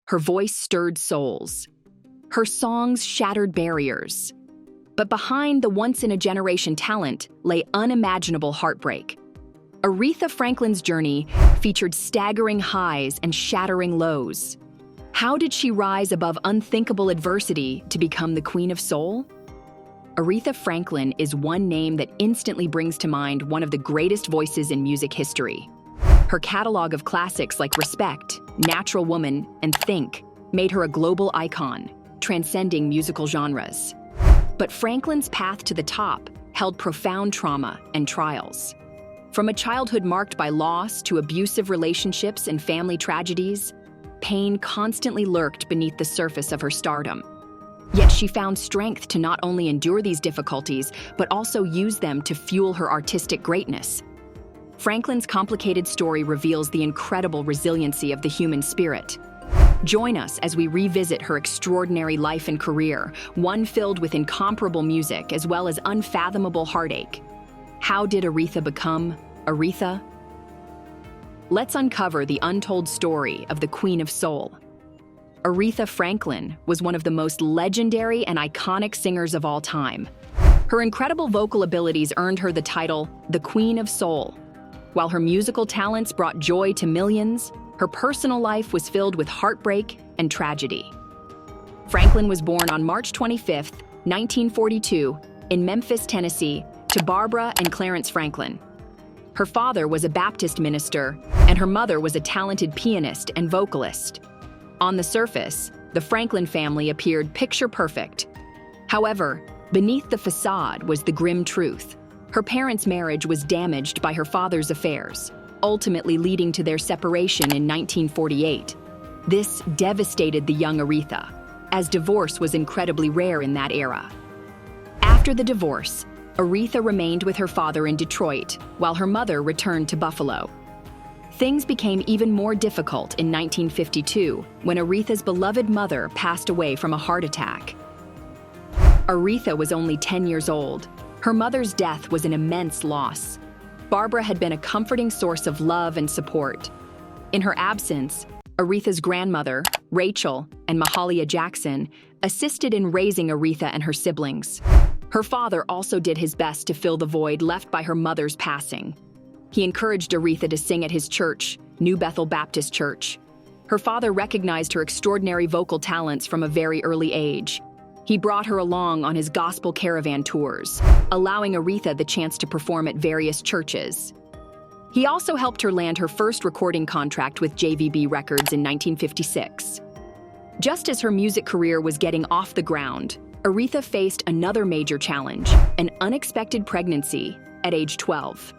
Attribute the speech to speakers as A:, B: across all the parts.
A: Her voice stirred souls. Her songs shattered barriers. But behind the once-in-a-generation talent lay unimaginable heartbreak. Aretha Franklin's journey featured staggering highs and shattering lows. How did she rise above unthinkable adversity to become the Queen of Soul? Aretha Franklin is one name that instantly brings to mind one of the greatest voices in music history. Her catalog of classics like Respect, Natural Woman, and Think made her a global icon, transcending musical genres. But Franklin's path to the top held profound trauma and trials. From a childhood marked by loss to abusive relationships and family tragedies, pain constantly lurked beneath the surface of her stardom. Yet she found strength to not only endure these difficulties, but also use them to fuel her artistic greatness. Franklin's complicated story reveals the incredible resiliency of the human spirit. Join us as we revisit her extraordinary life and career, one filled with incomparable music as well as unfathomable heartache. How did Aretha become Aretha? Let's uncover the untold story of the Queen of Soul. Aretha Franklin was one of the most legendary and iconic singers of all time. Her incredible vocal abilities earned her the title, the Queen of Soul. While her musical talents brought joy to millions, her personal life was filled with heartbreak and tragedy. Franklin was born on March 25, 1942, in Memphis, Tennessee, to Barbara and Clarence Franklin. Her father was a Baptist minister, and her mother was a talented pianist and vocalist. On the surface, the Franklin family appeared picture-perfect. However, beneath the facade was the grim truth. Her parents' marriage was damaged by her father's affairs, ultimately leading to their separation in 1948. This devastated the young Aretha, as divorce was incredibly rare in that era. After the divorce, Aretha remained with her father in Detroit, while her mother returned to Buffalo. Things became even more difficult in 1952 when Aretha's beloved mother passed away from a heart attack. Aretha was only 10 years old. Her mother's death was an immense loss. Barbara had been a comforting source of love and support. In her absence, Aretha's grandmother, Rachel, and Mahalia Jackson assisted in raising Aretha and her siblings. Her father also did his best to fill the void left by her mother's passing. He encouraged Aretha to sing at his church, New Bethel Baptist Church. Her father recognized her extraordinary vocal talents from a very early age. He brought her along on his gospel caravan tours, allowing Aretha the chance to perform at various churches. He also helped her land her first recording contract with JVB Records in 1956. Just as her music career was getting off the ground, Aretha faced another major challenge, an unexpected pregnancy at age 12.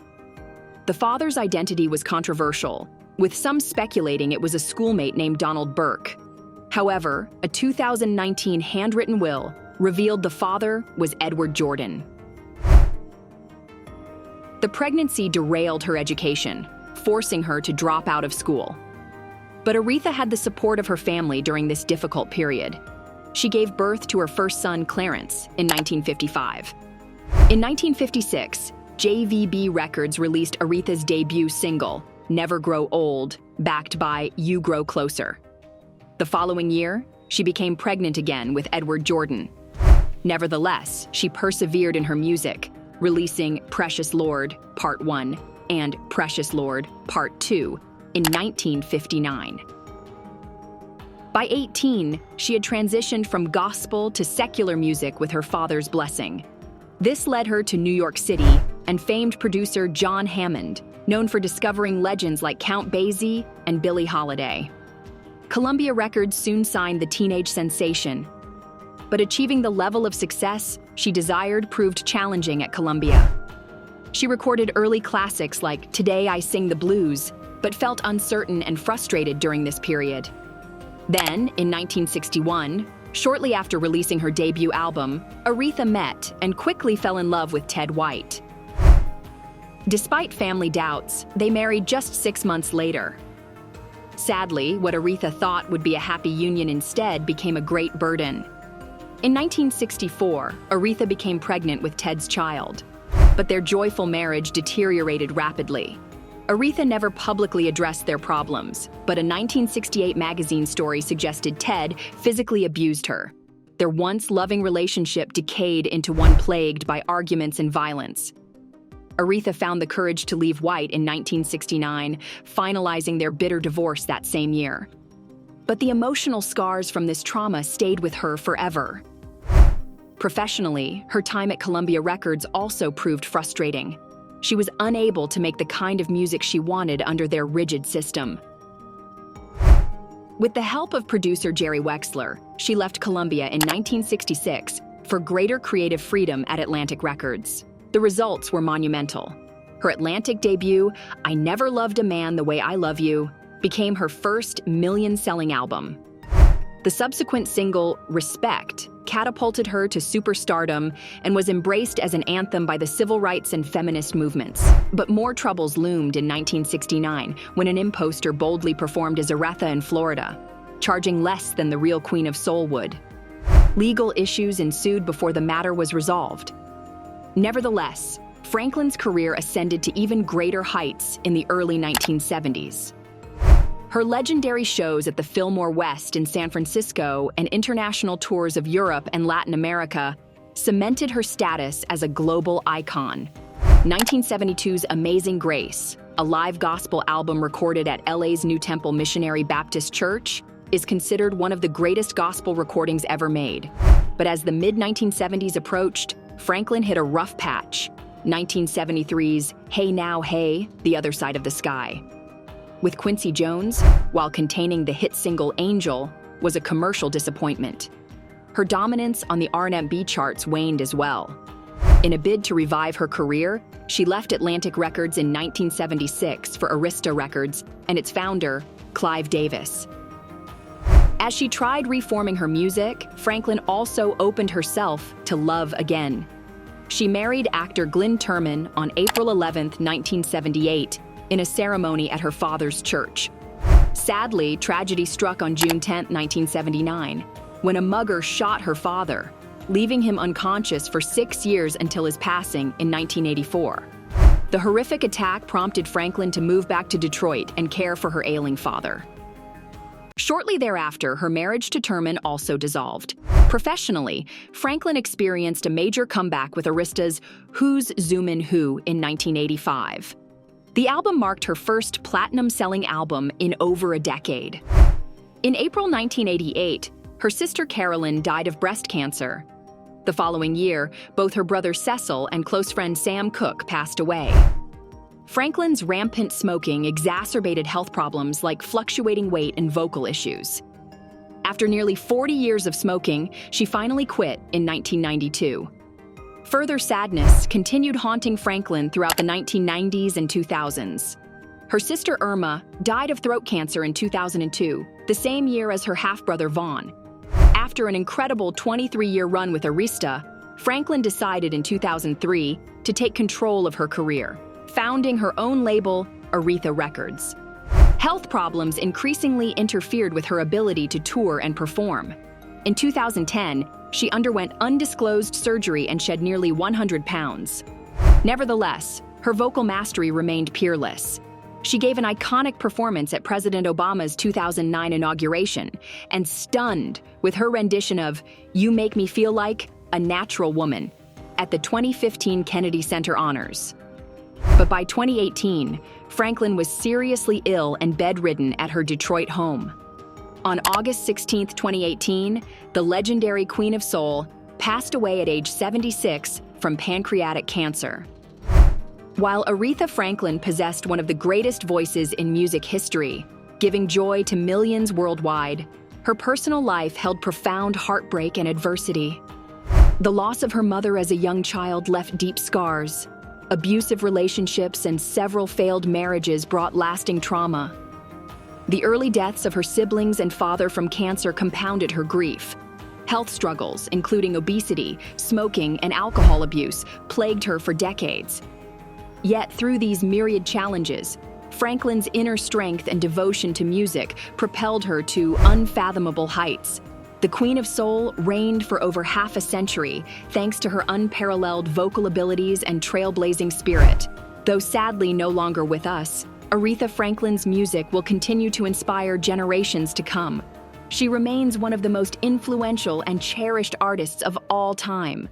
A: The father's identity was controversial, with some speculating it was a schoolmate named Donald Burke. However, a 2019 handwritten will revealed the father was Edward Jordan. The pregnancy derailed her education, forcing her to drop out of school. But Aretha had the support of her family during this difficult period. She gave birth to her first son, Clarence, in 1955. In 1956, JVB Records released Aretha's debut single, Never Grow Old, backed by You Grow Closer. The following year, she became pregnant again with Edward Jordan. Nevertheless, she persevered in her music, releasing Precious Lord, Part 1, and Precious Lord, Part 2, in 1959. By 18, she had transitioned from gospel to secular music with her father's blessing. This led her to New York City and famed producer John Hammond, known for discovering legends like Count Basie and Billie Holiday. Columbia Records soon signed the teenage sensation, but achieving the level of success she desired proved challenging at Columbia. She recorded early classics like Today I Sing the Blues, but felt uncertain and frustrated during this period. Then, in 1961, shortly after releasing her debut album, Aretha met and quickly fell in love with Ted White. Despite family doubts, they married just 6 months later. Sadly, what Aretha thought would be a happy union instead became a great burden. In 1964, Aretha became pregnant with Ted's child, but their joyful marriage deteriorated rapidly. Aretha never publicly addressed their problems, but a 1968 magazine story suggested Ted physically abused her. Their once loving relationship decayed into one plagued by arguments and violence. Aretha found the courage to leave White in 1969, finalizing their bitter divorce that same year. But the emotional scars from this trauma stayed with her forever. Professionally, her time at Columbia Records also proved frustrating. She was unable to make the kind of music she wanted under their rigid system. With the help of producer Jerry Wexler, she left Columbia in 1966 for greater creative freedom at Atlantic Records. The results were monumental. Her Atlantic debut, I Never Loved a Man the Way I Love You, became her first million-selling album. The subsequent single, Respect, catapulted her to superstardom and was embraced as an anthem by the civil rights and feminist movements. But more troubles loomed in 1969 when an imposter boldly performed as Aretha in Florida, charging less than the real Queen of Soul would. Legal issues ensued before the matter was resolved. Nevertheless, Franklin's career ascended to even greater heights in the early 1970s. Her legendary shows at the Fillmore West in San Francisco and international tours of Europe and Latin America cemented her status as a global icon. 1972's Amazing Grace, a live gospel album recorded at LA's New Temple Missionary Baptist Church, is considered one of the greatest gospel recordings ever made. But as the mid-1970s approached, Franklin hit a rough patch. 1973's Hey Now Hey, The Other Side of the Sky, with Quincy Jones, while containing the hit single Angel, was a commercial disappointment. Her dominance on the R&B charts waned as well. In a bid to revive her career, she left Atlantic Records in 1976 for Arista Records and its founder, Clive Davis. As she tried reforming her music, Franklin also opened herself to love again. She married actor Glyn Turman on April 11, 1978, in a ceremony at her father's church. Sadly, tragedy struck on June 10, 1979, when a mugger shot her father, leaving him unconscious for 6 years until his passing in 1984. The horrific attack prompted Franklin to move back to Detroit and care for her ailing father. Shortly thereafter, her marriage to Turman also dissolved. Professionally, Franklin experienced a major comeback with Arista's Who's Zoomin' Who in 1985. The album marked her first platinum-selling album in over a decade. In April 1988, her sister Carolyn died of breast cancer. The following year, both her brother Cecil and close friend Sam Cooke passed away. Franklin's rampant smoking exacerbated health problems like fluctuating weight and vocal issues. After nearly 40 years of smoking, she finally quit in 1992. Further sadness continued haunting Franklin throughout the 1990s and 2000s. Her sister Irma died of throat cancer in 2002, the same year as her half-brother Vaughn. After an incredible 23-year run with Arista, Franklin decided in 2003 to take control of her career, founding her own label, Aretha Records. Health problems increasingly interfered with her ability to tour and perform. In 2010, she underwent undisclosed surgery and shed nearly 100 pounds. Nevertheless, her vocal mastery remained peerless. She gave an iconic performance at President Obama's 2009 inauguration and stunned with her rendition of You Make Me Feel Like a Natural Woman at the 2015 Kennedy Center Honors. But by 2018, Franklin was seriously ill and bedridden at her Detroit home. On August 16, 2018, the legendary Queen of Soul passed away at age 76 from pancreatic cancer. While Aretha Franklin possessed one of the greatest voices in music history, giving joy to millions worldwide, her personal life held profound heartbreak and adversity. The loss of her mother as a young child left deep scars. Abusive relationships and several failed marriages brought lasting trauma. The early deaths of her siblings and father from cancer compounded her grief. Health struggles, including obesity, smoking, and alcohol abuse, plagued her for decades. Yet through these myriad challenges, Franklin's inner strength and devotion to music propelled her to unfathomable heights. The Queen of Soul reigned for over half a century, thanks to her unparalleled vocal abilities and trailblazing spirit. Though sadly no longer with us, Aretha Franklin's music will continue to inspire generations to come. She remains one of the most influential and cherished artists of all time.